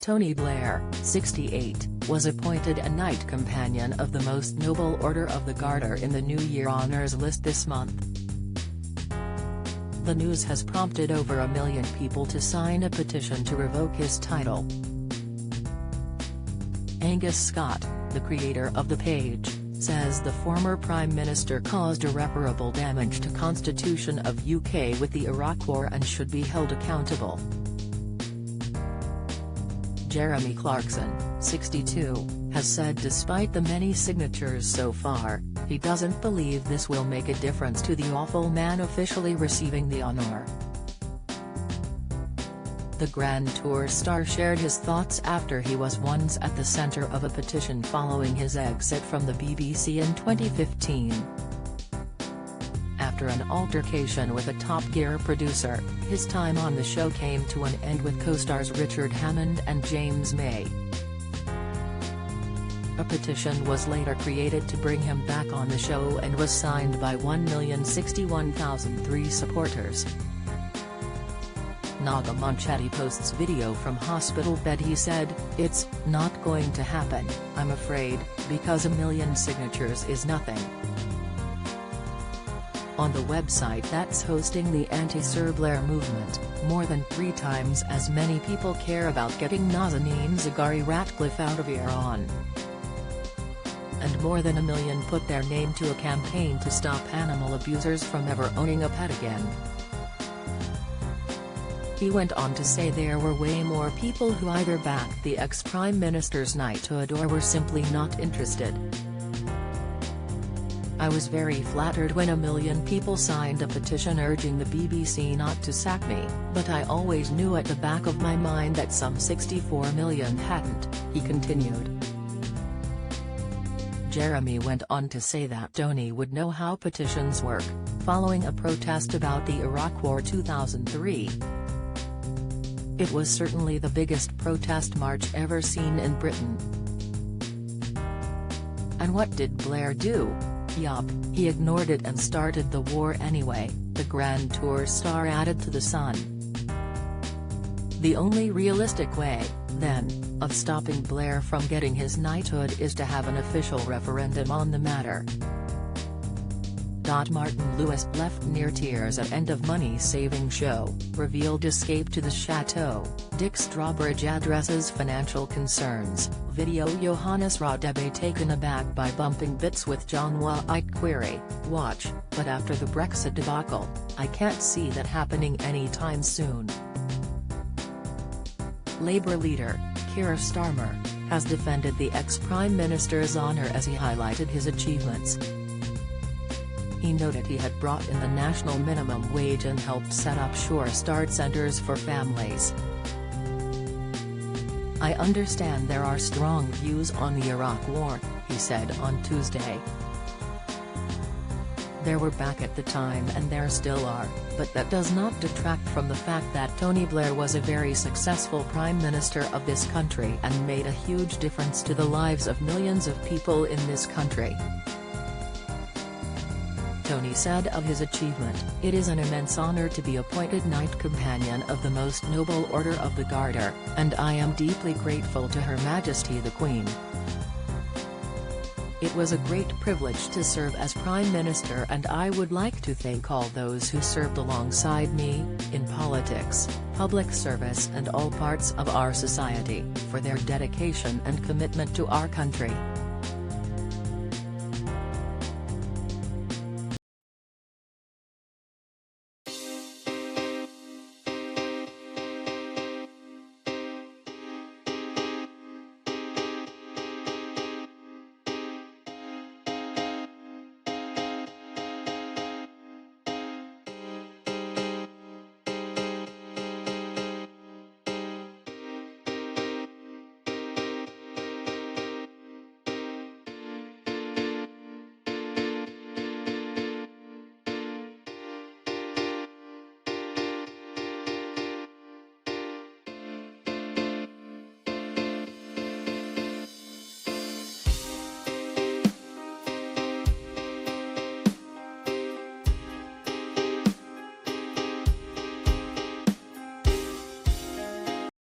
Tony Blair, 68, was appointed a Knight Companion of the Most Noble Order of the Garter in the New Year honours list this month. The news has prompted over 1 million people to sign a petition to revoke his title. Angus Scott, the creator of the page, says the former Prime Minister caused irreparable damage to Constitution of UK with the Iraq War and should be held accountable. Jeremy Clarkson, 62, has said despite the many signatures so far, he doesn't believe this will make a difference to the awful man officially receiving the honour. The Grand Tour star shared his thoughts after he was once at the centre of a petition following his exit from the BBC in 2015. After an altercation with a Top Gear producer, his time on the show came to an end with co-stars Richard Hammond and James May. A petition was later created to bring him back on the show and was signed by 1,061,003 supporters. Naga Munchetty posts video from hospital bed. He said, "It's not going to happen, I'm afraid, because 1 million signatures is nothing." On the website that's hosting the anti-Sir Blair movement, more than 3 times as many people care about getting Nazanin Zaghari Ratcliffe out of Iran. And more than 1 million put their name to a campaign to stop animal abusers from ever owning a pet again. He went on to say there were way more people who either backed the ex-Prime Minister's knighthood or were simply not interested. "I was very flattered when 1 million people signed a petition urging the BBC not to sack me, but I always knew at the back of my mind that some 64 million hadn't," he continued. Jeremy went on to say that Tony would know how petitions work, following a protest about the Iraq War 2003. "It was certainly the biggest protest march ever seen in Britain. And what did Blair do? Yup, he ignored it and started the war anyway," the Grand Tour star added to The Sun. "The only realistic way, then, of stopping Blair from getting his knighthood is to have an official referendum on the matter." Martin Lewis, left near tears at end of money-saving show, revealed escape to the chateau, Dick Strawbridge addresses financial concerns, video Johannes Radebe taken aback by bumping bits with John White query, watch, but after the Brexit debacle, I can't see that happening anytime soon. Labour leader, Keir Starmer, has defended the ex-Prime Minister's honour as he highlighted his achievements. He noted he had brought in the national minimum wage and helped set up Sure Start centres for families. "I understand there are strong views on the Iraq War," he said on Tuesday. "There were back at the time and there still are, but that does not detract from the fact that Tony Blair was a very successful Prime Minister of this country and made a huge difference to the lives of millions of people in this country." Tony said of his achievement, "It is an immense honour to be appointed Knight Companion of the Most Noble Order of the Garter, and I am deeply grateful to Her Majesty the Queen. It was a great privilege to serve as Prime Minister and I would like to thank all those who served alongside me, in politics, public service and all parts of our society, for their dedication and commitment to our country."